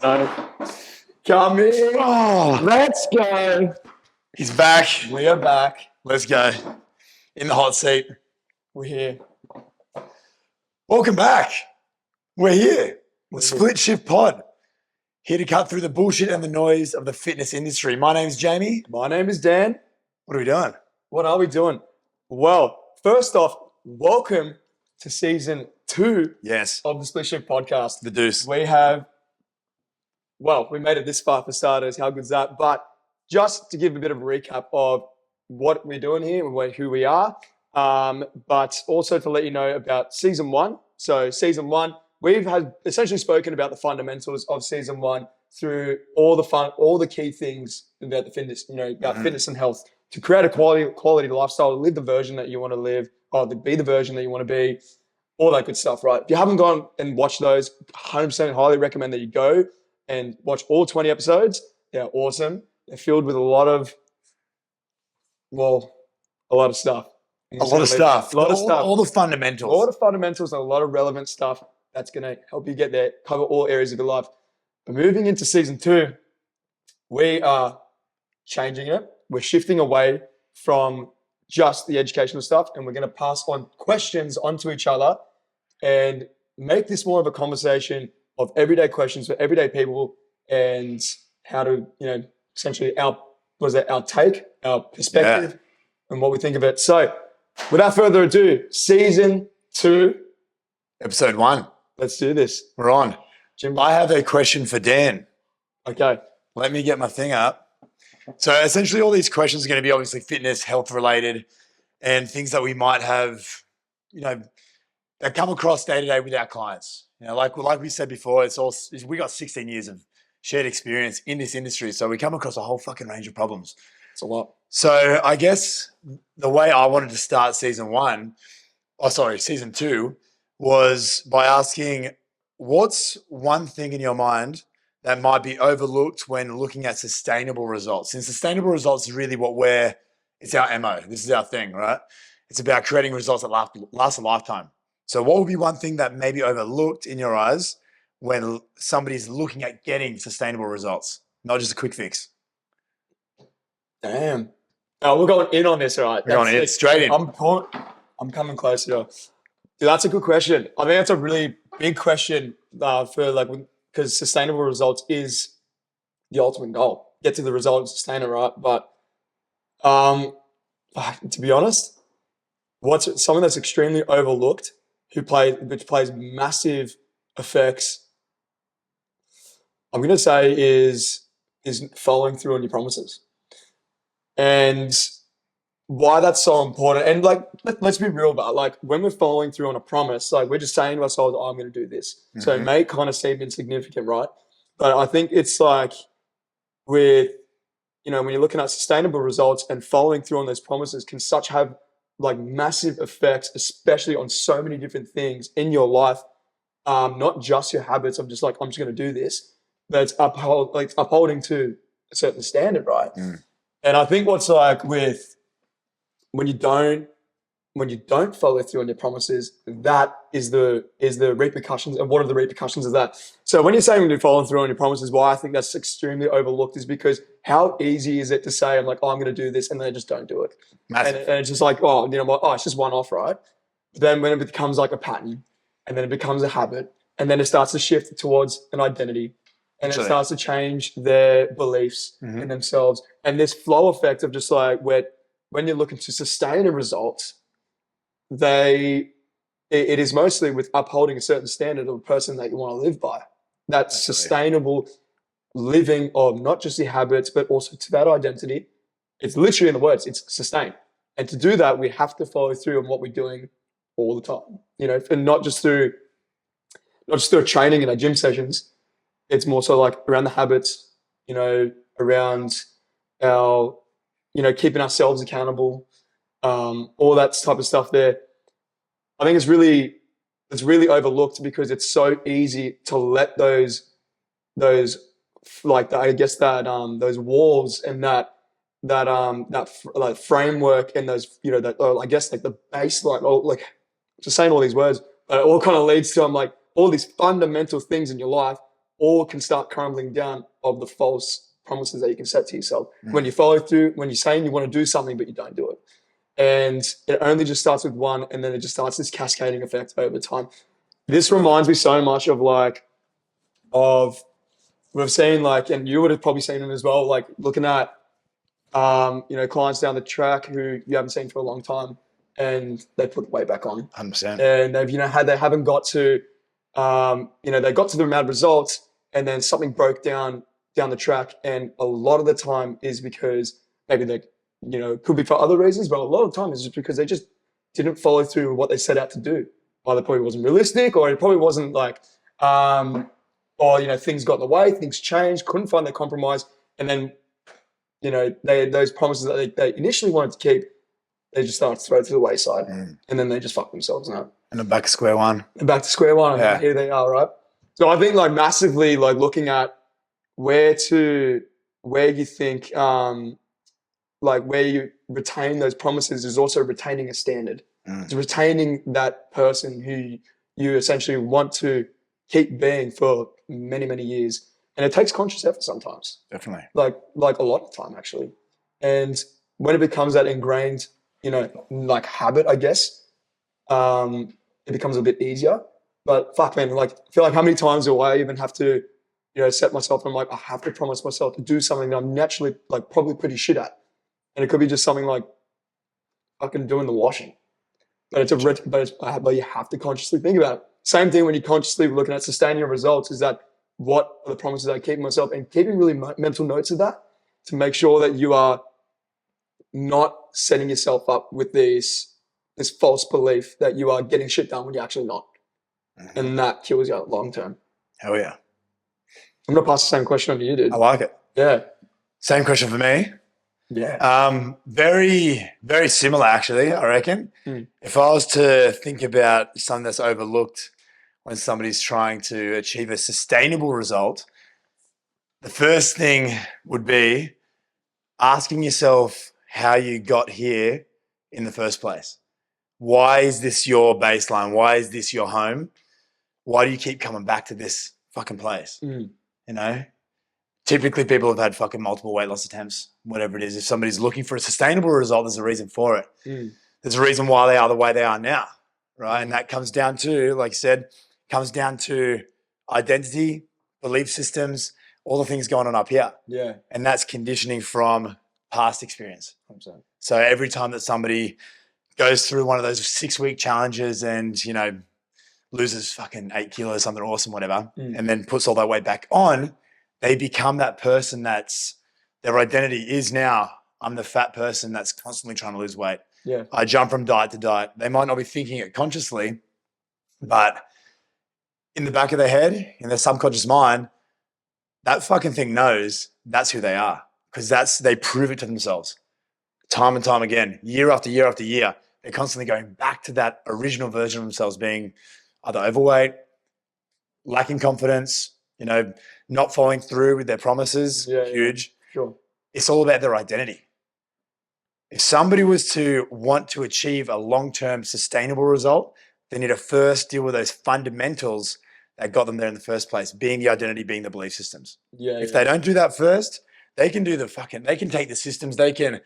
Come in. Oh, Let's go. he's back. We are back. Let's go. In the hot seat. We're here. Welcome back. We're here. We're Split Shift Pod. Here to cut through the bullshit and the noise of the fitness industry. My name's Jamie. My name is Dan. What are we doing? What are we doing? Well, first off, welcome to season 2 Yes. of the Split Shift podcast. The deuce. We made it this far for starters. How good's that? But just to give a bit of a recap of what we're doing here and who we are, but also to let you know about season 1. So season 1, we've essentially spoken about the fundamentals of season 1 through all the key things about the fitness, about fitness and health, to create a quality lifestyle, to live the version that you want to live, or to be the version that you want to be, all that good stuff, right? If you haven't gone and watched those, 100% highly recommend that you go and watch all 20 episodes. They're awesome. They're filled with a lot of stuff. A lot of stuff. All the fundamentals. All the fundamentals and a lot of relevant stuff that's going to help you get there, cover all areas of your life. But moving into season 2, we are changing it. We're shifting away from just the educational stuff, and we're going to pass on questions onto each other and make this more of a conversation of everyday questions for everyday people, and how to, essentially our take, our perspective, and what we think of it. So without further ado, season 2, episode 1. Let's do this. We're on. Jim, I have a question for Dan. Okay. Let me get my thing up. So essentially all these questions are going to be obviously fitness, health related, and things that we might have, that come across day to day with our clients. Like we said before, we got 16 years of shared experience in this industry. So we come across a whole fucking range of problems. It's a lot. So I guess the way I wanted to start season 2 was by asking, what's one thing in your mind that might be overlooked when looking at sustainable results? And sustainable results is really it's our MO. This is our thing, right? It's about creating results that last a lifetime. So what would be one thing that may be overlooked in your eyes when somebody's looking at getting sustainable results, not just a quick fix? Damn. Oh, we're going in on this, all right? We're going in, straight in. I'm coming closer. Dude, that's a good question. I think that's a really big question because sustainable results is the ultimate goal. Get to the result and sustain it, right? But to be honest, someone that's extremely overlooked, which plays massive effects, I'm going to say is following through on your promises. And why that's so important. And let's be real about it. When we're following through on a promise, we're just saying to ourselves, I'm going to do this. Mm-hmm. So it may kind of seem insignificant, right? But I think it's with, when you're looking at sustainable results, and following through on those promises can have massive effects, especially on so many different things in your life. Not just your habits of just I'm just going to do this, but it's upholding to a certain standard, right? Mm. And I think what's when you don't follow through on your promises, that is the repercussions. And what are the repercussions of that? So when you're saying when you're following through on your promises, why I think that's extremely overlooked is because how easy is it to say, I'm going to do this, and then I just don't do it. And it's just it's just one off, right? But then when it becomes a pattern, and then it becomes a habit, and then it starts to shift towards an identity, and it starts to change their beliefs in themselves. And this flow effect of just when you're looking to sustain a result, it is mostly with upholding a certain standard of a person that you want to live by. That's sustainable living of not just your habits, but also to that identity. It's literally in the words, it's sustain. And to do that, we have to follow through on what we're doing all the time, and not just through our training and our gym sessions. It's more so around the habits, around our, keeping ourselves accountable, all that type of stuff there. I think it's really overlooked because it's so easy to let those walls and that framework and those, the baseline, just saying all these words, but it all kind of leads to all these fundamental things in your life all can start crumbling down of the false promises that you can set to yourself. When you follow through, when you're saying you want to do something, but you don't do it. And it only just starts with one, and then it just starts this cascading effect over time. This reminds me so much of we've seen and you would have probably seen them as well, like looking at, clients down the track who you haven't seen for a long time, and they put the weight back on. 100%. And they've, they haven't got to, they got to the amount of results, and then something broke down the track. And a lot of the time is because maybe they, it could be for other reasons, but a lot of the time is just because they just didn't follow through with what they set out to do. Either probably wasn't realistic, or it probably wasn't things got in the way, things changed, couldn't find their compromise. And then, those promises that they initially wanted to keep, they just started to throw to the wayside. And then they just fuck themselves up. And they're back to square one. And back to square one. Yeah. And here they are, right? So I think massively looking at where you think where you retain those promises is also retaining a standard. It's retaining that person who you essentially want to keep being for many, many years. And it takes conscious effort sometimes. Definitely. Like a lot of time, actually. And when it becomes that ingrained, habit, I guess, it becomes a bit easier. But fuck, man, I feel like how many times do I even have to, set myself, I'm I have to promise myself to do something that I'm naturally, probably pretty shit at. And it could be just something like fucking doing the washing. But but you have to consciously think about it. Same thing when you're consciously looking at sustaining your results, is that what are the promises I keep myself, and keeping really mental notes of that to make sure that you are not setting yourself up with this false belief that you are getting shit done when you're actually not. And that kills you long term. Hell yeah. I'm going to pass the same question on to you, dude. I like it. Yeah. Same question for me. Yeah. Very, very similar, actually, I reckon. If I was to think about something that's overlooked when somebody's trying to achieve a sustainable result, the first thing would be asking yourself how you got here in the first place. Why is this your baseline? Why is this your home? Why do you keep coming back to this fucking place? Typically people have had fucking multiple weight loss attempts, whatever it is. If somebody's looking for a sustainable result, there's a reason for it. There's a reason why they are the way they are now, right? And that comes down to, like I said, identity, belief systems, all the things going on up here. Yeah. And that's conditioning from past experience. 100%. So every time that somebody goes through one of those 6-week challenges and, loses fucking 8 kilos, something awesome, whatever, and then puts all that weight back on, they become that person their identity is now, I'm the fat person that's constantly trying to lose weight. Yeah. I jump from diet to diet. They might not be thinking it consciously, but in the back of their head, in their subconscious mind, that fucking thing knows that's who they are, because they prove it to themselves time and time again, year after year after year. They're constantly going back to that original version of themselves being either overweight, lacking confidence, not following through with their promises. Huge. Yeah, sure. It's all about their identity. If somebody was to want to achieve a long-term sustainable result, they need to first deal with those fundamentals that got them there in the first place, being the identity, being the belief systems. If they don't do that first, they can take the systems, they can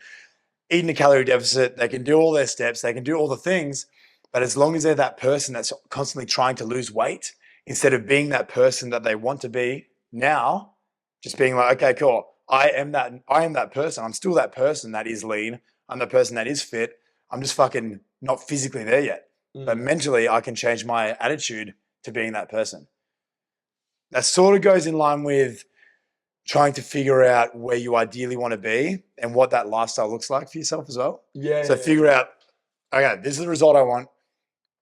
eat in a calorie deficit, they can do all their steps, they can do all the things, but as long as they're that person that's constantly trying to lose weight, instead of being that person that they want to be now, just being like, okay, cool, I am that person. I'm still that person that is lean. I'm the person that is fit. I'm just fucking not physically there yet. But mentally, I can change my attitude to being that person. That sort of goes in line with trying to figure out where you ideally want to be and what that lifestyle looks like for yourself as well. So figure out, okay, this is the result I want.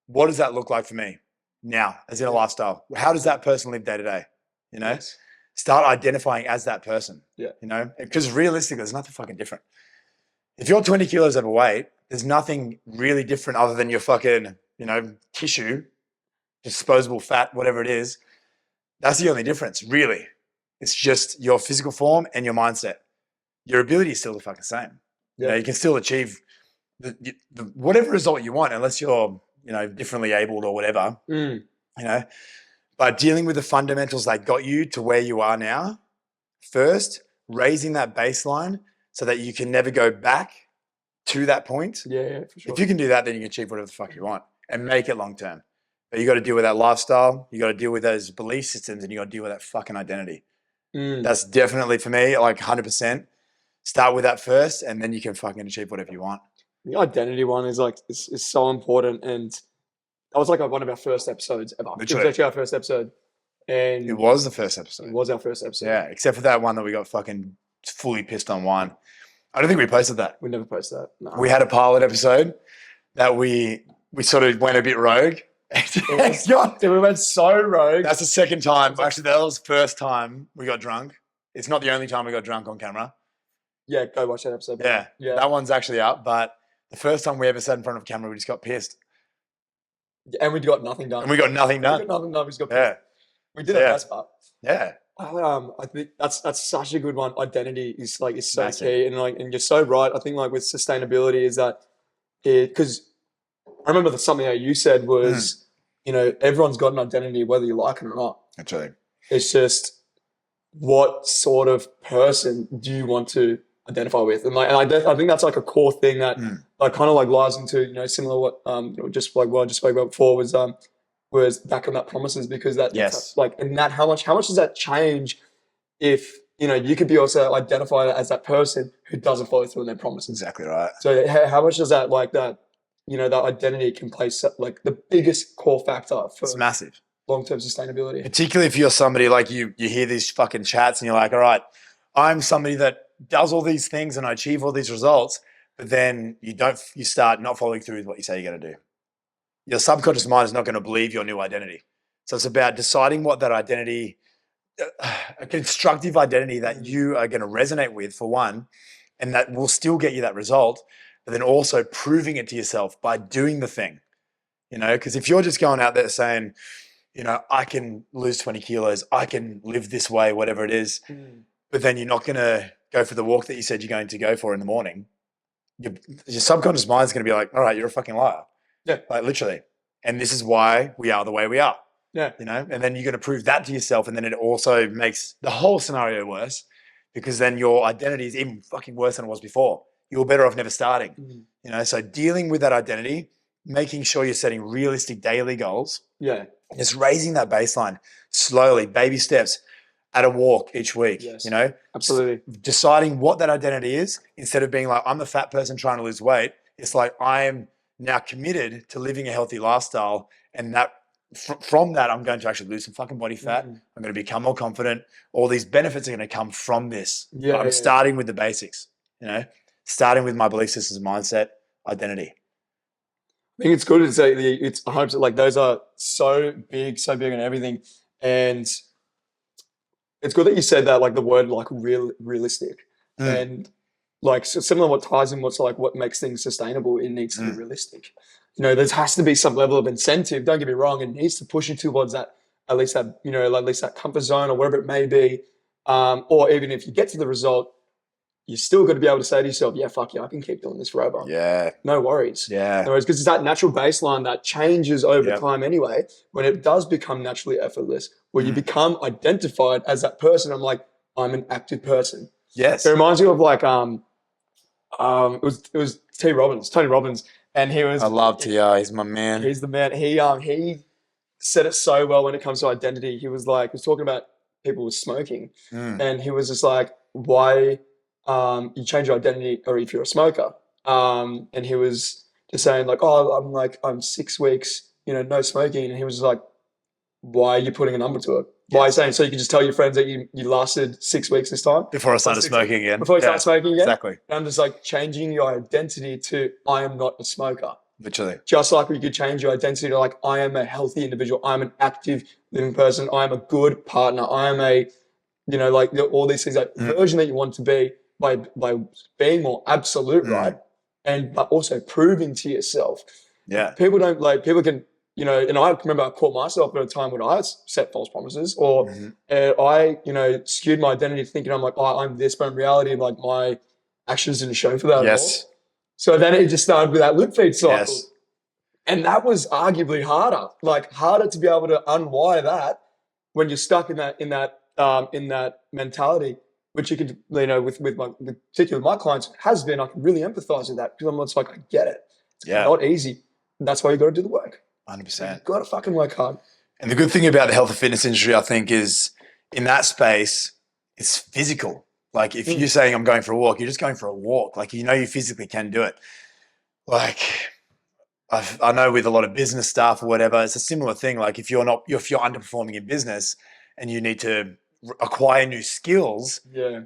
What does that look like for me now, as in a lifestyle? How does that person live day to day? Yes. Start identifying as that person. Yeah. Because realistically, there's nothing fucking different. If you're 20 kilos overweight, there's nothing really different other than your fucking, tissue, disposable fat, whatever it is. That's the only difference, really. It's just your physical form and your mindset. Your ability is still the fucking same. Yeah. You can still achieve the whatever result you want, unless you're, differently abled or whatever. But dealing with the fundamentals that got you to where you are now, first, raising that baseline so that you can never go back to that point. Yeah, for sure. If you can do that, then you can achieve whatever the fuck you want and make it long term. But you got to deal with that lifestyle. You got to deal with those belief systems, and you got to deal with that fucking identity. That's definitely for me, like 100%. Start with that first, and then you can fucking achieve whatever you want. The identity one is like is so important, and that was like one of our first episodes ever. Literally. It was actually our first episode, and It was the first episode. It was our first episode. Yeah, except for that one that we got fucking fully pissed on wine. I don't think we posted that. We never posted that. No. We had a pilot episode that we sort of went a bit rogue. We went so rogue. That's the second time. Actually, that was the first time we got drunk. It's not the only time we got drunk on camera. Yeah, go watch that episode. Yeah, that one's actually up. But the first time we ever sat in front of camera, we just got pissed. And we got nothing done. We got nothing done. We just got pissed. We did the best part. Yeah. I think that's such a good one. Identity is so Massive. key, and you're so right. I think like with sustainability is that because I remember something that you said was everyone's got an identity whether you like it or not. Actually, it's just what sort of person do you want to identify with, and I think that's like a core thing that like kind of like lies into similar what just like what I just spoke about before was back on that promises, because that's like, and that how much does that change if you could be also identified as that person who doesn't follow through on their promises. Exactly right. So how much does that like that that identity can play like the biggest core factor for it's massive long-term sustainability, particularly if you're somebody like you hear these fucking chats and you're like, all right, I'm somebody that does all these things and I achieve all these results, but then you start not following through with what you say you're going to do. Your subconscious mind is not going to believe your new identity. So it's about deciding what that identity, a constructive identity that you are going to resonate with, for one, and that will still get you that result, but then also proving it to yourself by doing the thing. Because if you're just going out there saying, I can lose 20 kilos, I can live this way, whatever it is, but then you're not going to go for the walk that you said you're going to go for in the morning, your subconscious mind is going to be like, all right, you're a fucking liar. Yeah. Like literally. And this is why we are the way we are. Yeah. And then you're going to prove that to yourself. And then it also makes the whole scenario worse, because then your identity is even fucking worse than it was before. You're better off never starting. So dealing with that identity, making sure you're setting realistic daily goals. Yeah. Just raising that baseline slowly, baby steps, at a walk each week. Yes. Absolutely. Deciding what that identity is, instead of being like, I'm the fat person trying to lose weight. It's like, I am now committed to living a healthy lifestyle, and that from that, I'm going to actually lose some fucking body fat. I'm going to become more confident. All these benefits are going to come from this. Yeah, I'm starting with the basics, starting with my belief systems, mindset, identity. I think it's good to say it's 100%, like those are so big and everything. And it's good that you said that, like the word like realistic. And like similar to what ties in what makes things sustainable, it needs to be realistic. There has to be some level of incentive, don't get me wrong, it needs to push you towards that, at least that comfort zone or whatever it may be. Or even if you get to the result, you're still going to be able to say to yourself, yeah, fuck yeah, I can keep doing this forever. Yeah. No worries. Yeah. No worries, because it's that natural baseline that changes over time anyway, when it does become naturally effortless, where you become identified as that person. I'm like, I'm an active person. Yes. It reminds me of like, it was Tony Robbins, and he was. I love T.R. He's my man. He's the man. He said it so well when it comes to identity. He was talking about people with smoking, and he was just like, why you change your identity, or if you're a smoker, and he was just saying like, oh, I'm 6 weeks, no smoking, and he was just like, why are you putting a number to it? Why are you saying, so you can just tell your friends that you lasted 6 weeks this time? Before I started smoking again. Before you start smoking again? Exactly. And I'm just like changing your identity to, I am not a smoker. Literally. Just like you could change your identity to like, I am a healthy individual. I'm an active living person. I am a good partner. I am a, like all these things, that version that you want to be by being more absolute, right? But also proving to yourself. Yeah. People can, and I remember I caught myself at a time when I set false promises, or I, skewed my identity thinking I'm like, oh, I'm this, but in reality, like my actions didn't show for that at all. So then it just started with that lip feed cycle. And that was arguably harder to be able to unwire that when you're stuck in that mentality, which you could, particularly my clients has been, I can really empathize with that because I'm just like, I get it. It's not easy. That's why you got to do the work. 100%. You got to fucking work hard. And the good thing about the health and fitness industry, I think, is in that space, it's physical. Like if you're saying I'm going for a walk, you're just going for a walk. Like, you physically can do it. Like I know with a lot of business stuff or whatever, it's a similar thing. Like if you're underperforming in business and you need to acquire new skills,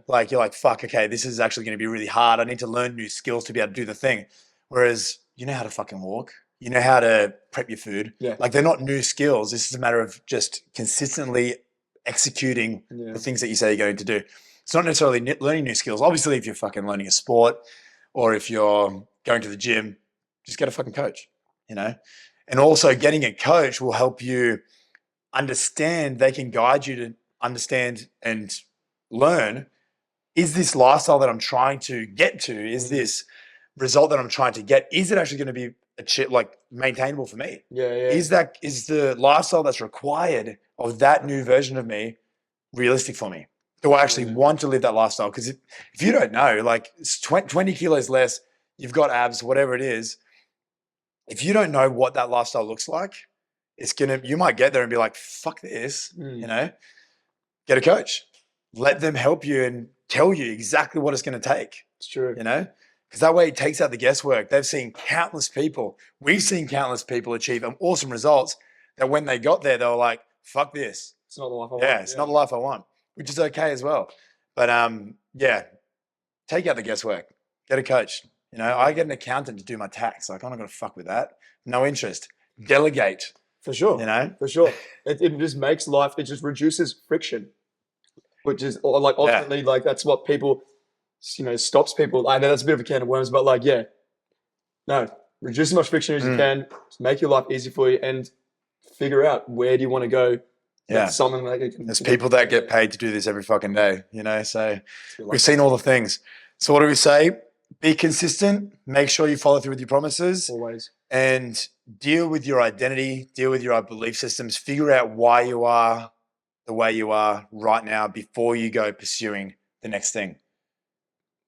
like you're like, fuck, okay, this is actually going to be really hard. I need to learn new skills to be able to do the thing. Whereas you know how to fucking walk, you know how to prep your food. Like they're not new skills. This is a matter of just consistently executing the things that you say you're going to do. It's not necessarily learning new skills. Obviously, if you're fucking learning a sport or if you're going to the gym, just get a fucking coach, And also getting a coach will help you understand. They can guide you to understand and learn, is this lifestyle that I'm trying to get to, is this result that I'm trying to get, is it actually going to be maintainable for me? Is the lifestyle that's required of that new version of me realistic for me? Do I actually want to live that lifestyle? Because if you don't know, like it's 20 kilos less, you've got abs, whatever it is, if you don't know what that lifestyle looks like, you might get there and be like, fuck this, Get a coach. Let them help you and tell you exactly what it's going to take. It's true. Because that way it takes out the guesswork. They've seen countless people. We've seen countless people achieve awesome results that when they got there, they were like, fuck this. It's not the life I want. Yeah, it's not the life I want, which is okay as well. But take out the guesswork. Get a coach. I get an accountant to do my tax. Like, I'm not going to fuck with that. No interest. Delegate. For sure. For sure. It just makes life, it just reduces friction, which is like ultimately like that's what people, stops people. I know that's a bit of a can of worms, but reduce as much friction as you can, make your life easy for you and figure out where do you want to go. Yeah. Something like there's people that get paid to do this every fucking day, so we've seen all the things. So what do we say? Be consistent. Make sure you follow through with your promises. Always. And deal with your identity, deal with your belief systems, figure out why you are the way you are right now before you go pursuing the next thing.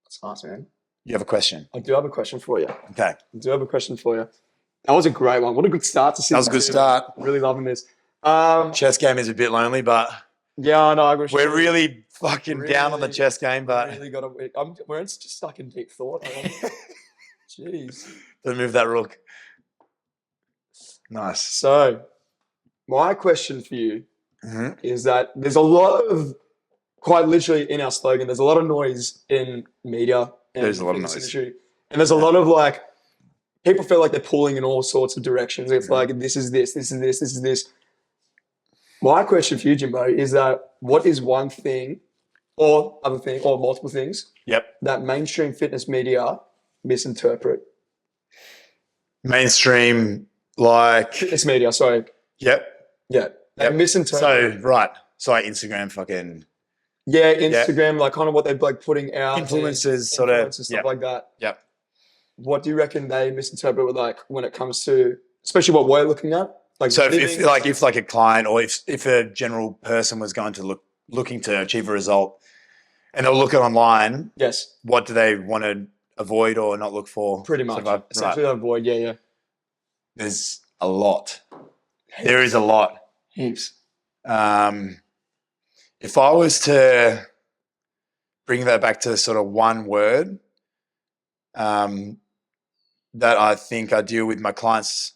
That's nice, man. You have a question? I do have a question for you. Okay. I do have a question for you. That was a great one. What a good start to see. That was a good start. Really loving this. Chess game is a bit lonely, but yeah, I know. We're really fucking down on the chess game, but really we're just stuck in deep thought. Jeez. Don't move that rook. Nice. So, my question for you is that there's a lot of, quite literally in our slogan, there's a lot of noise in media. And there's a lot of noise. Industry. And there's a lot of people feel like they're pulling in all sorts of directions. It's like, this is this, this is this, this is this. My question for you, Jimbo, is that what is one thing or other thing or multiple things that mainstream fitness media misinterpret? Mainstream, fitness media, sorry. Yep. Yeah. They misinterpret. So Instagram fucking. Yeah, Instagram, kind of what they're putting out. Influencers, stuff like that. Yep. What do you reckon they misinterpret with when it comes to, especially what we're looking at? So if a client or if a general person was going to looking to achieve a result and they'll look at online, what do they want to avoid or not look for? Pretty much. Essentially avoid, yeah. There's a lot. Heaps. There is a lot. Heaps. If I was to bring that back to sort of one word that I think I deal with my clients,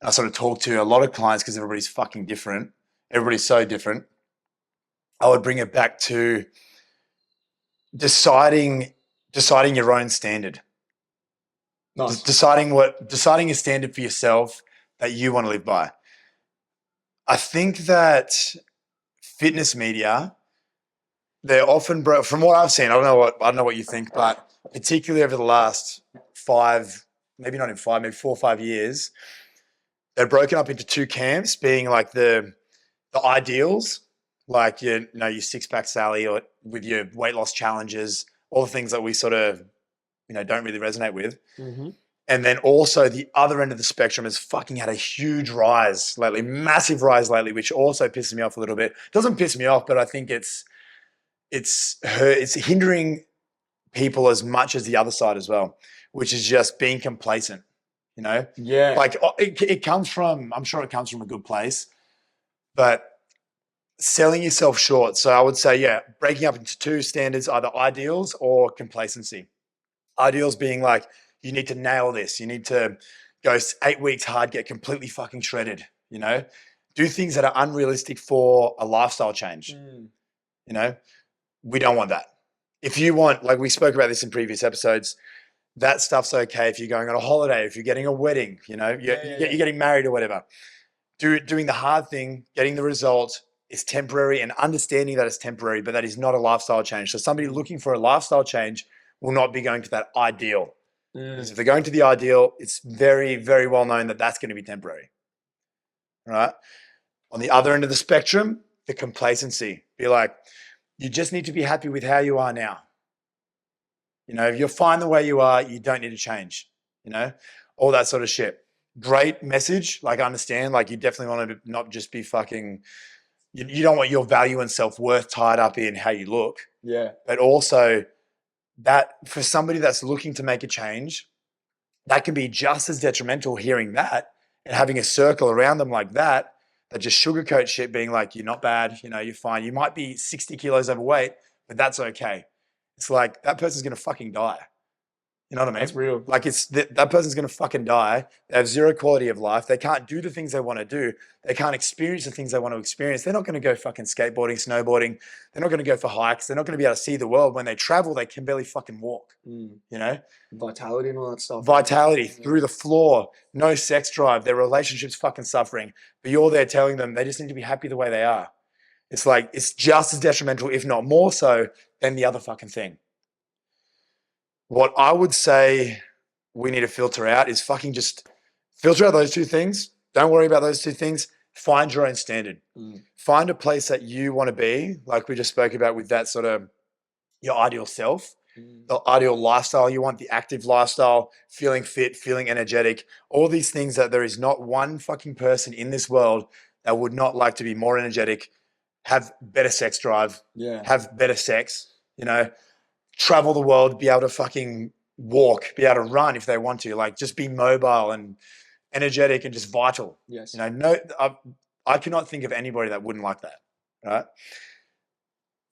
I sort of talk to a lot of clients because everybody's fucking different. Everybody's so different. I would bring it back to deciding your own standard. Nice. Deciding a standard for yourself that you want to live by. I think that fitness media, they're often from what I've seen, I don't know what you think, but particularly over the last 4 or 5 years, they're broken up into two camps, being like the ideals, like your six-pack Sally or with your weight loss challenges, all the things that we sort of don't really resonate with. Mm-hmm. And then also the other end of the spectrum has fucking had a huge rise lately, massive rise lately, which also pisses me off a little bit. Doesn't piss me off, but I think it's hindering people as much as the other side as well, which is just being complacent. You know, Yeah. like it comes from, I'm sure it comes from a good place, but selling yourself short. So I would say, yeah, breaking up into two standards, either ideals or complacency. Ideals being like, you need to nail this. You need to go 8 weeks hard, get completely fucking shredded, you know, do things that are unrealistic for a lifestyle change. You know, we don't want that. If you want, like we spoke about this in previous episodes, that stuff's okay if you're going on a holiday, if you're getting a wedding, you know, you're getting married or whatever. Doing the hard thing, getting the result is temporary, and understanding that it's temporary, but that is not a lifestyle change. So somebody looking for a lifestyle change will not be going to that ideal. Because if they're going to the ideal, it's very, very well known that that's going to be temporary. Right? On the other end of the spectrum, the complacency. Be like, you just need to be happy with how you are now. You know, if you're fine the way you are, you don't need to change. You know, all that sort of shit. Great message. Like, I understand. Like, you definitely want to not just be fucking. You don't want your value and self-worth tied up in how you look. Yeah. But also, that for somebody that's looking to make a change, that can be just as detrimental hearing that and having a circle around them like that just sugarcoat shit, being like, you're not bad, you know, you're fine. You might be 60 kilos overweight, but that's okay. It's like, that person's going to fucking die. You know what I mean? That's real. Like, it's that person's going to fucking die. They have zero quality of life. They can't do the things they want to do. They can't experience the things they want to experience. They're not going to go fucking skateboarding, snowboarding. They're not going to go for hikes. They're not going to be able to see the world. When they travel, they can barely fucking walk, you know? Vitality and all that stuff. Vitality through the floor, no sex drive. Their relationship's fucking suffering. But you're there telling them they just need to be happy the way they are. It's like, it's just as detrimental, if not more so, than the other fucking thing. What I would say we need to filter out is fucking just filter out those two things. Don't worry about those two things. Find your own standard. Find a place that you want to be, like we just spoke about with that sort of your ideal self, the ideal lifestyle you want, the active lifestyle, feeling fit, feeling energetic, all these things that there is not one fucking person in this world that would not like to be more energetic, have better sex drive, have better sex, you know, travel the world, be able to fucking walk, be able to run if they want to, like just be mobile and energetic and just vital. Yes. You know, I cannot think of anybody that wouldn't like that, right?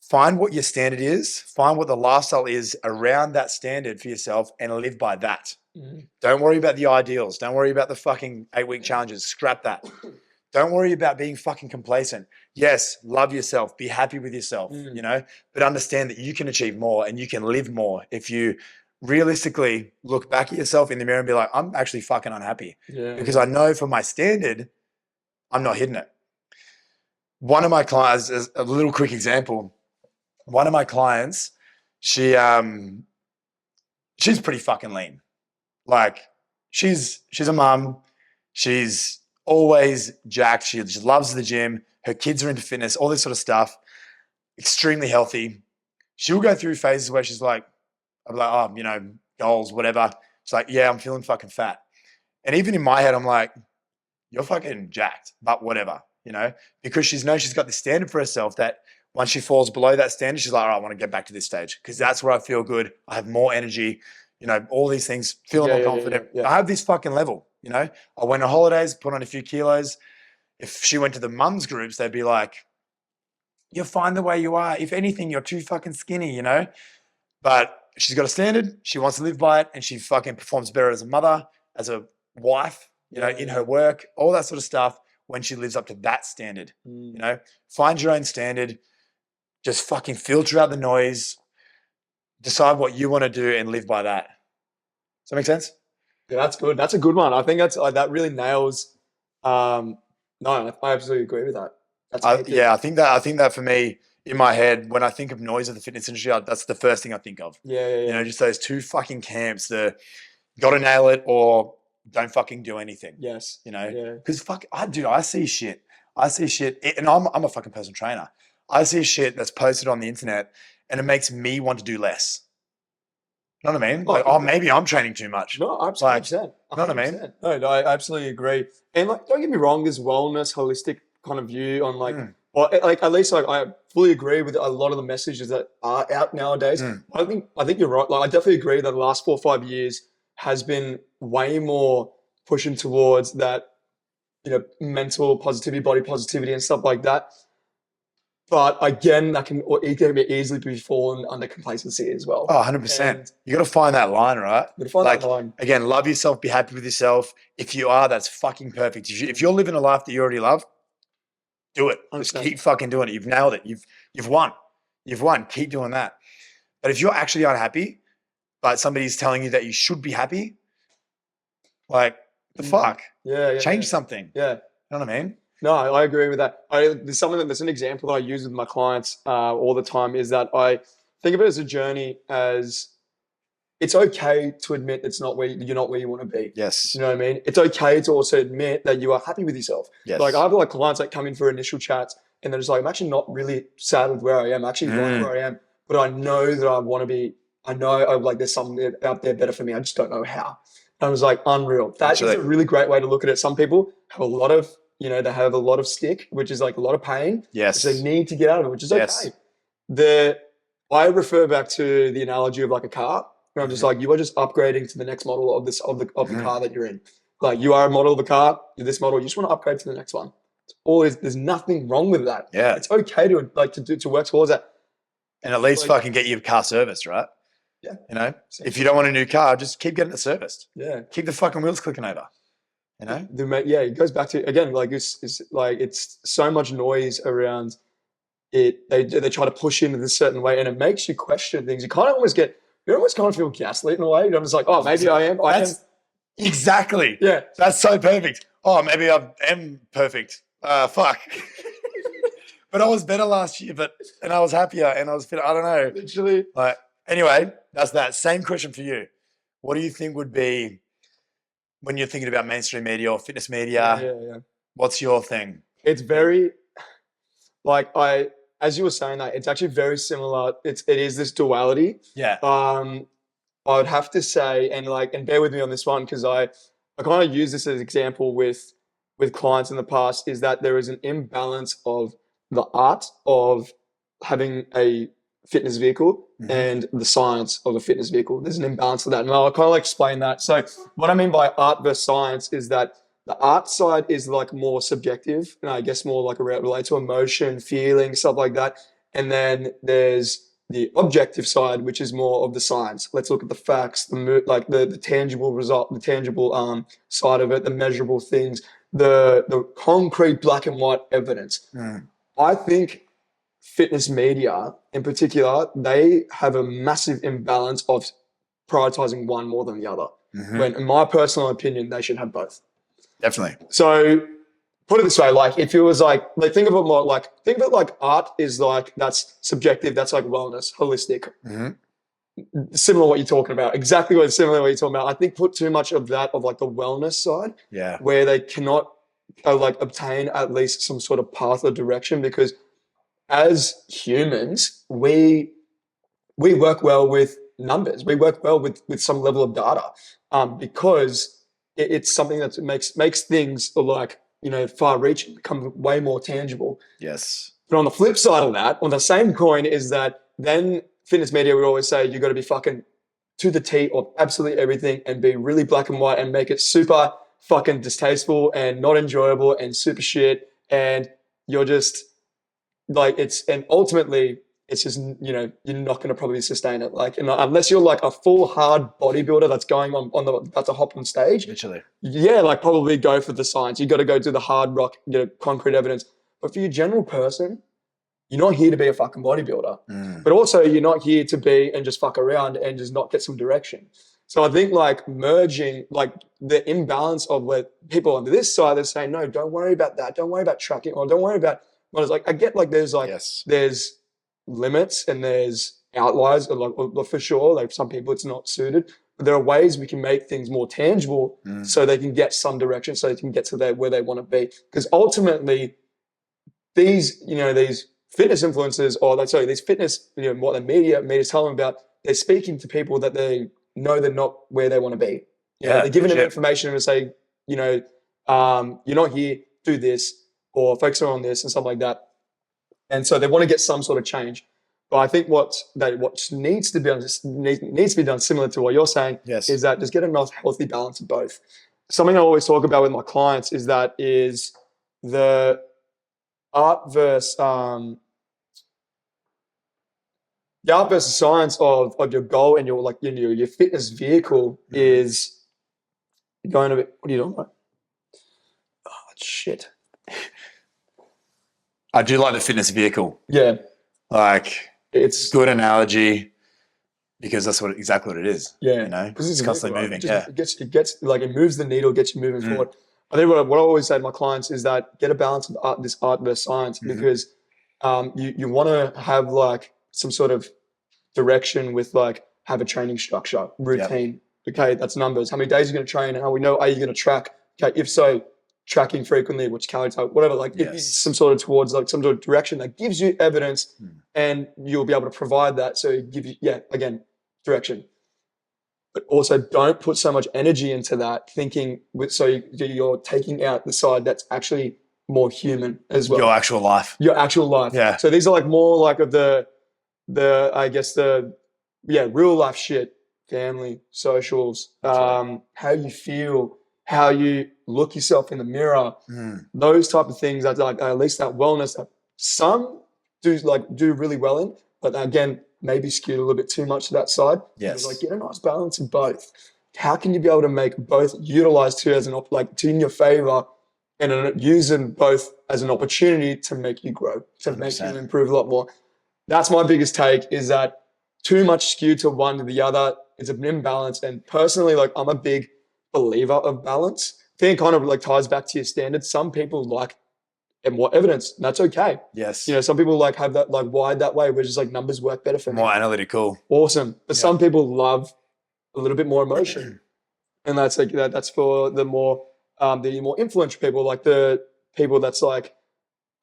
Find what your standard is, find what the lifestyle is around that standard for yourself and live by that. Don't worry about the ideals. Don't worry about the fucking 8-week challenges. Scrap that. Don't worry about being fucking complacent. Yes, love yourself. Be happy with yourself, you know, but understand that you can achieve more and you can live more if you realistically look back at yourself in the mirror and be like, I'm actually fucking unhappy because I know for my standard, I'm not hitting it. One of my clients, as a little quick example, one of my clients, she's pretty fucking lean. Like, she's a mum. She's always jacked. She just loves the gym. Her kids are into fitness, all this sort of stuff. Extremely healthy. She'll go through phases where she's like, I'm like, oh, you know, goals, whatever. She's like, yeah, I'm feeling fucking fat. And even in my head, I'm like, you're fucking jacked, but whatever, you know, because she's got this standard for herself that once she falls below that standard, she's like, all right, I want to get back to this stage because that's where I feel good. I have more energy, you know, all these things, feeling more confident. I have this fucking level, you know. I went on holidays, put on a few kilos. If she went to the mums groups, they'd be like, you're fine the way you are. If anything, you're too fucking skinny, you know. But she's got a standard. She wants to live by it, and she fucking performs better as a mother, as a wife, you know, in her work, all that sort of stuff when she lives up to that standard. You know, find your own standard. Just fucking filter out the noise. Decide what you want to do and live by that. Does that make sense? Yeah, that's good. That's a good one. I think that's that really nails. No, I absolutely agree with that. I think that for me, in my head, when I think of noise of the fitness industry, that's the first thing I think of. You know, just those two fucking camps. The got to nail it or don't fucking do anything. Yes. You know, because I see shit. And I'm a fucking personal trainer. I see shit that's posted on the internet, and it makes me want to do less. You know what I mean? Oh, Like, oh, maybe I'm training too much. No, Like, 100%. you know what I mean? 100%. No, I absolutely agree. And like, don't get me wrong, this wellness, holistic kind of view on like, Mm, or like at least like I fully agree with a lot of the messages that are out nowadays. mm. I think you're right. Like I definitely agree that the last 4 or 5 years has been way more pushing towards that, mental positivity, body positivity, and stuff like that. But again, it can be easily be fallen under complacency as Oh, well. 100%. And You got to find that line, right? you gotta find Like, that line. again, love yourself, be happy with yourself. If you are, that's fucking perfect. If you're living a life that you already love, do it. Just 100%. keep fucking doing it. You've nailed it. You've won. You've won. Keep doing that. But if you're actually unhappy, but somebody's telling you that you should be happy, like the fuck? Yeah, Change something. yeah. You know what I mean? No, I agree with that. There's an example that I use with my clients all the time is that I think of it as a journey as it's okay to admit you're not where you want to be. Yes. You know what I mean? It's okay to also admit that you are happy with yourself. Yes. Like I have like clients that come in for initial chats and they're just like, I'm actually not really sad with where I am. I actually like where I am, but I know that I want to be. I know there's something out there better for me. I just don't know how. And I was like, unreal. That is a really great way to look at it. Some people have a lot of, they have a lot of stick, which is like a lot of pain. Yes. Which they need to get out of it, which is Yes. okay. I refer back to the analogy of like a car. Where I'm just like, you are just upgrading to the next model of the car that you're in. Like you are a model of a car, you're this model, you just want to upgrade to the next one. There's nothing wrong with that. Yeah. It's okay to work towards that. And at least fucking get your car serviced, right? Yeah. You know, if you don't want a new car, just keep getting it serviced. Yeah. Keep the fucking wheels clicking over. You know? It goes back to again, like it's so much noise around it. They try to push into this certain way, and it makes you question things. You almost kind of feel gaslit in a way. I'm just like, oh, maybe I am. Exactly. Yeah. That's so perfect. Oh, maybe I am perfect. Fuck. But I was better last year, and I was happier and I was fit. I don't know. Literally. Like, anyway, that's that. Same question for you. What do you think would be when you're thinking about mainstream media or fitness media? Yeah. What's your thing? It's very as you were saying that, it's actually very similar. It is this duality. Yeah. I would have to say, and bear with me on this one because I kind of use this as an example with clients in the past, is that there is an imbalance of the art of having a fitness vehicle and the science of a fitness vehicle. There's an imbalance to that. And I'll kind of explain that. So what I mean by art versus science is that the art side is like more subjective and I guess more like related to emotion, feeling, stuff like that. And then there's the objective side, which is more of the science. Let's look at the facts, the tangible result, the tangible side of it, the measurable things, the concrete black and white evidence. I think fitness media in particular, they have a massive imbalance of prioritizing one more than the other. When, in my personal opinion, they should have both. Definitely. So put it this way, like if it was like think of it like art is like that's subjective, that's like wellness, holistic. Similar to what you're talking about. Similar to what you're talking about. I think put too much of that of like the wellness side, where they cannot obtain at least some sort of path or direction, because as humans, we work well with numbers. We work well with some level of data, because it's something that makes things like far-reaching, become way more tangible. Yes. But on the flip side of that, on the same coin, is that then fitness media would always say you got to be fucking to the T of absolutely everything and be really black and white and make it super fucking distasteful and not enjoyable and super shit, and you're just and ultimately it's just, you're not going to probably sustain it. Unless you're like a full hard bodybuilder that's going about to hop on stage. Literally. Yeah, probably go for the science. You got to go do the hard rock, concrete evidence. But for your general person, you're not here to be a fucking bodybuilder. But also you're not here to be and just fuck around and just not get some direction. So I think merging the imbalance of where people on this side, they're saying, no, don't worry about that. Don't worry about tracking, or don't worry about. Well, it's I get there's limits and there's outliers, for sure. Some people it's not suited, but there are ways we can make things more tangible so they can get some direction, so they can get to where they want to be. Because ultimately, these fitness influencers, these fitness, what the media's telling them about, they're speaking to people that they know they're not where they want to be. Yeah, They're giving them legit. information and say, you're not here, do this, or focus on this and stuff like that. And so they want to get some sort of change. But I think what needs to be done, similar to what you're saying, Yes. is that just get a nice healthy balance of both. Something I always talk about with my clients is the art versus science of your goal and your fitness vehicle is going to be. What are you doing, bro? Oh shit. I do like the fitness vehicle. Yeah. Like, it's good analogy because that's exactly what it is. Yeah. Because it's constantly moving. It moves the needle, gets you moving forward. I think what I always say to my clients is that get a balance of this art versus science, because you want to have like some sort of direction with like have a training structure, routine. Yep. Okay, that's numbers. How many days are you going to train? And how we know, are you going to track? Okay, if so, tracking frequently, which calorie type, whatever. Like some sort of towards like some sort of direction that gives you evidence, and you'll be able to provide that. So give you again direction. But also don't put so much energy into that thinking you're taking out the side that's actually more human as well. Your actual life. Yeah. So these are like more like of the real life shit, family, socials, how you feel, how you look yourself in the mirror, those type of things that like at least that wellness that some do really well in, but again, maybe skewed a little bit too much to that side. Yes. Like get a nice balance of both. How can you be able to make both utilize to in your favor and use them both as an opportunity to make you grow, to 100%. Make you improve a lot more? That's my biggest take, is that too much skew to one to the other is an imbalance. And personally, like I'm a big believer of balance. I think it kind of like ties back to your standards. Some people like and more evidence, and that's okay. Yes. Some people like have that like wired that way, where just like numbers work better for me. More analytical. Awesome. But some people love a little bit more emotion. And that's like that's for the more influential people, like the people that's like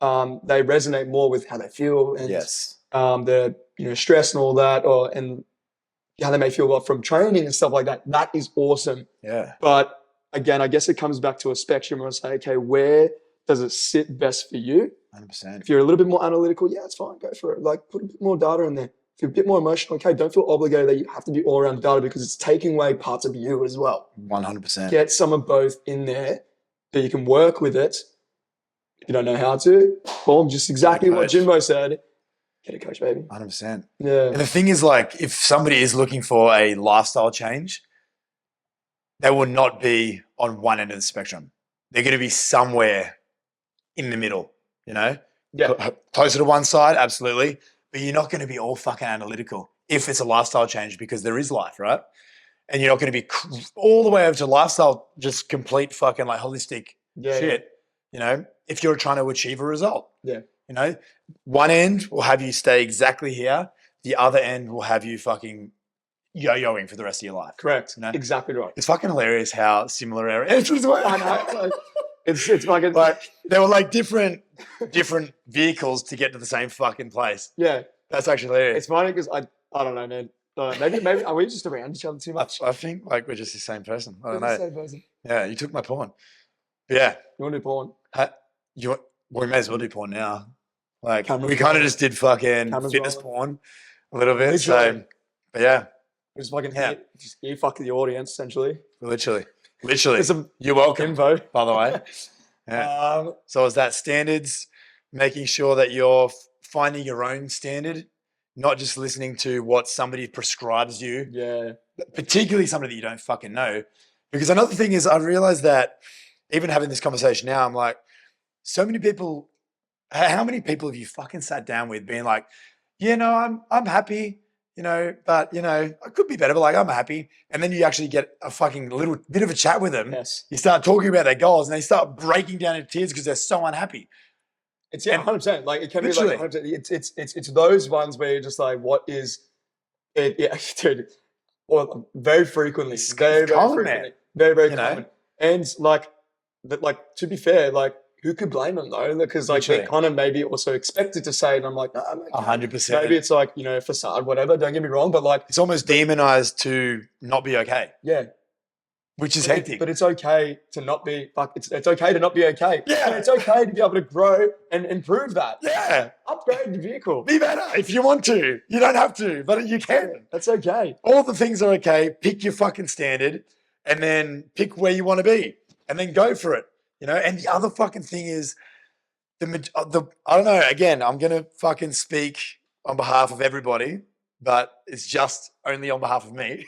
they resonate more with how they feel and the stress and all that, and how they may feel from training and stuff like that. That is awesome. Yeah. But again, I guess it comes back to a spectrum where I say, okay, where does it sit best for you? 100%. If you're a little bit more analytical, it's fine, go for it. Like put a bit more data in there. If you're a bit more emotional, okay, don't feel obligated that you have to be all around data, because it's taking away parts of you as well. 100%. Get some of both in there that you can work with it. If you don't know how to, boom, just exactly what Jimbo said. Get a coach, baby. 100%. Yeah. And the thing is, like, if somebody is looking for a lifestyle change, they will not be on one end of the spectrum. They're going to be somewhere in the middle, Yeah. Closer to one side, absolutely. But you're not going to be all fucking analytical if it's a lifestyle change, because there is life, right? And you're not going to be all the way over to lifestyle, just complete fucking like holistic shit, if you're trying to achieve a result. Yeah. One end will have you stay exactly here. The other end will have you fucking yo-yoing for the rest of your life. Correct. Exactly right. It's fucking hilarious how similar areas were. I know. It's fucking like they were like different vehicles to get to the same fucking place. Yeah. That's actually hilarious. It's funny because I don't know, man. Maybe are we just around each other too much? I think like we're just the same person. I don't know. The same person. Yeah, you took my porn. But yeah. You want to do porn? We may as well do porn now. Like we kind porn. of just did fucking fitness porn a little bit. So, but yeah. Just fucking just you fuck the audience essentially. Literally. You're welcome, info, by the way. Yeah. So is that standards, making sure that you're finding your own standard, not just listening to what somebody prescribes you. Yeah. Particularly somebody that you don't fucking know. Because another thing is, I realized that even having this conversation now, I'm like, so many people, how many people have you fucking sat down with being like, I'm happy, but I could be better, but like I'm happy. And then you actually get a fucking little bit of a chat with them. Yes. You start talking about their goals and they start breaking down in tears because they're so unhappy. It's 100%. Like it can literally be like 100%. It's those ones where you're just like, what is it? Yeah, dude. Or very frequently, very common, frequently, very common. And like to be fair, like who could blame them though? Because like they Literally. kind of maybe also expected to say it, and I'm like, no, I'm okay. 100%. Maybe it's like, facade, whatever. Don't get me wrong, but like, It's almost demonized to not be okay, yeah, which is but hectic. it's okay to not be. It's okay to not be okay. Yeah. And it's okay to be able to grow and improve that. Yeah. Upgrade your vehicle. Be better if you want to. You don't have to, but you can. That's okay. All the things are okay. Pick your fucking standard and then pick where you want to be and then go for it. And the other fucking thing is I don't know, again, I'm going to fucking speak on behalf of everybody, but it's just only on behalf of me.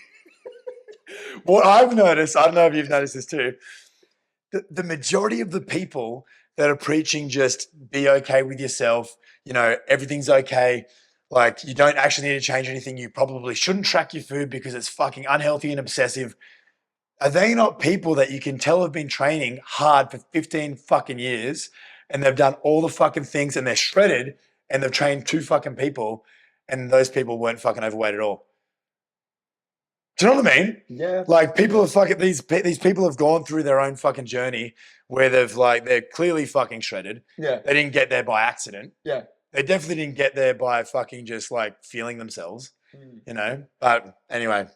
What I've noticed, I don't know if you've noticed this too, the majority of the people that are preaching just be okay with yourself, everything's okay. Like you don't actually need to change anything. You probably shouldn't track your food because it's fucking unhealthy and obsessive. Are they not people that you can tell have been training hard for 15 fucking years and they've done all the fucking things and they're shredded and they've trained 2 fucking people and those people weren't fucking overweight at all? Do you know what I mean? Yeah. Like people are fucking, these people have gone through their own fucking journey where they're clearly fucking shredded. Yeah. They didn't get there by accident. Yeah. They definitely didn't get there by fucking just like feeling themselves, But anyway,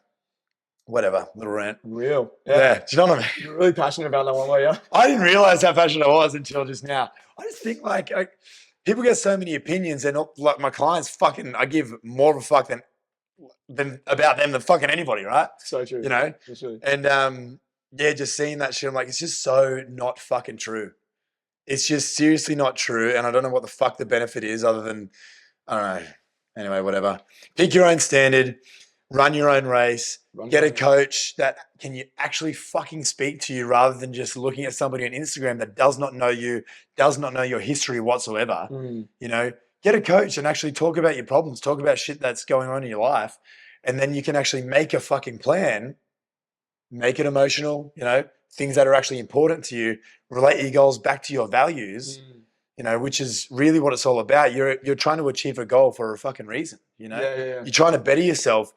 whatever, little rant. Real. Yeah. Do you know what I mean? You're really passionate about that one, were you? I didn't realize how passionate I was until just now. I just think like people get so many opinions and like my clients fucking, I give more of a fuck than about them than fucking anybody, right? So true. True. And just seeing that shit, I'm like, it's just so not fucking true. It's just seriously not true. And I don't know what the fuck the benefit is other than, I don't know. Anyway, whatever. Pick your own standard, run your own race, get a coach that can you actually fucking speak to you rather than just looking at somebody on Instagram that does not know you, does not know your history whatsoever. Get a coach and actually talk about your problems, talk about shit that's going on in your life. And then you can actually make a fucking plan, make it emotional, things that are actually important to you, relate your goals back to your values, which is really what it's all about. You're trying to achieve a goal for a fucking reason, Yeah. You're trying to better yourself.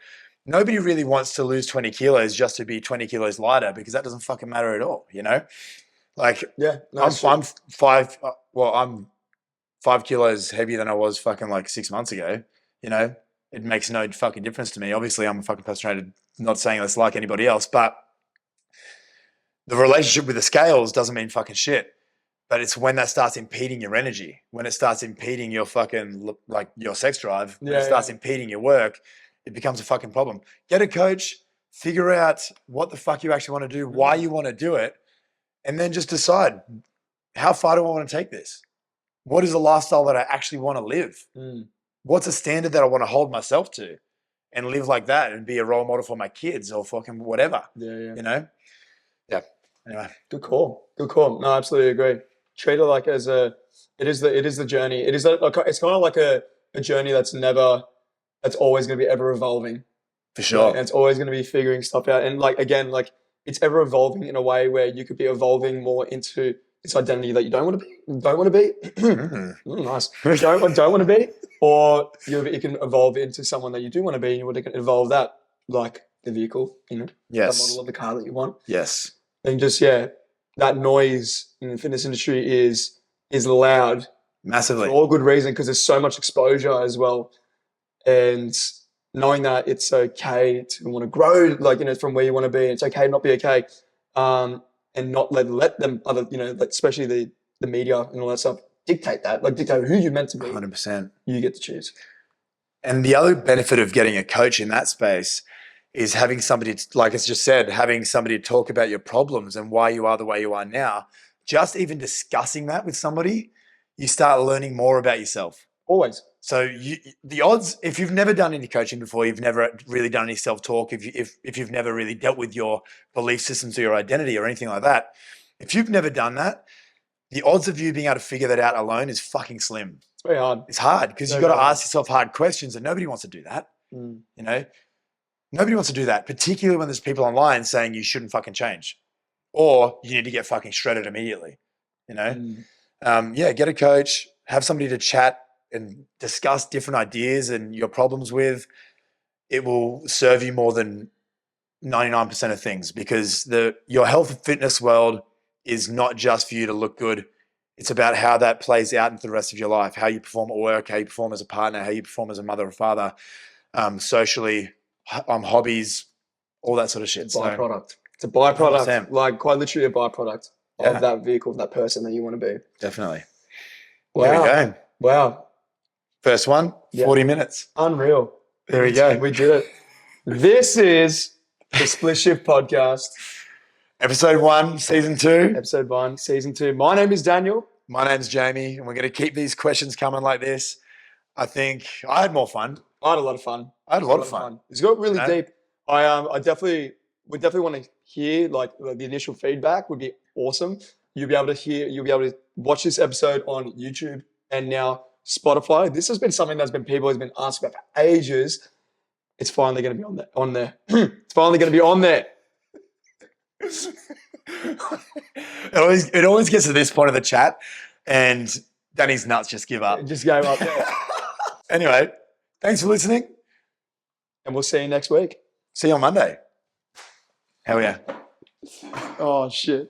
Nobody really wants to lose 20 kilos just to be 20 kilos lighter because that doesn't fucking matter at all, Like, yeah, I'm 5 kilos heavier than I was fucking like 6 months ago, it makes no fucking difference to me. Obviously, I'm a fucking personal, not saying that's like anybody else, but the relationship with the scales doesn't mean fucking shit. But it's when that starts impeding your energy, when it starts impeding your fucking, like your sex drive, when it starts impeding your work, it becomes a fucking problem. Get a coach, figure out what the fuck you actually want to do, why you want to do it, and then just decide, how far do I want to take this? What is the lifestyle that I actually want to live? What's a standard that I want to hold myself to and live like that and be a role model for my kids or fucking whatever, Yeah. Anyway. Good call. No, I absolutely agree. Treat it like it is the journey. It's kind of like a journey that's always going to be ever evolving. For sure. And it's always going to be figuring stuff out. And like, again, like it's ever evolving in a way where you could be evolving more into this identity that you don't want to be. Nice. Don't want to be, or you can evolve into someone that you do want to be, and you want to evolve that, like the vehicle, Yes. that model of the car that you want. Yes. And just that noise in the fitness industry is loud massively for all good reason because there's so much exposure as well, and knowing that it's okay to want to grow, like from where you want to be, and it's okay to not be okay. And not let them especially the media and all that stuff dictate who you're meant to be. 100%. You get to choose. And the other benefit of getting a coach in that space is having somebody, like it's just said, having somebody to talk about your problems and why you are the way you are now. Just even discussing that with somebody, you start learning more about yourself. Always. So the odds, if you've never done any coaching before, you've never really done any self-talk, if you've never really dealt with your belief systems or your identity or anything like that, if you've never done that, the odds of you being able to figure that out alone is fucking slim. It's very hard. It's hard because you've got to ask yourself hard questions, and nobody wants to do that. Nobody wants to do that, particularly when there's people online saying you shouldn't fucking change or you need to get fucking shredded immediately. Get a coach, have somebody to chat and discuss different ideas and your problems with. It will serve you more than 99% of things because your health and fitness world is not just for you to look good. It's about how that plays out into the rest of your life, how you perform at work, how you perform as a partner, how you perform as a mother or father, socially, hobbies, all that sort of shit. It's a byproduct. It's a 100%. byproduct, like quite literally a byproduct Yeah. of that vehicle, that person that you want to be. Definitely. Wow. Here we go. Wow. First one, Yeah. 40 minutes. Unreal. There we go. We did it. This is the Split Shift Podcast. Episode 1, Season 2. Episode 1, Season 2. My name is Daniel. My name's Jamie, and we're going to keep these questions coming like this. I think I had more fun. I had a lot of fun. I had a lot of fun. It's got really Yeah. deep. We definitely want to hear like the initial feedback would be awesome. You'll be able to watch this episode on YouTube and now Spotify. This has been something people has been asking about for ages. It's finally going to be on there. It's finally going to be on there. It always gets to this point of the chat, and Danny's nuts just give up. It just gave up there. Anyway, thanks for listening, And we'll see you next week. See you on Monday. Hell yeah. Oh, shit.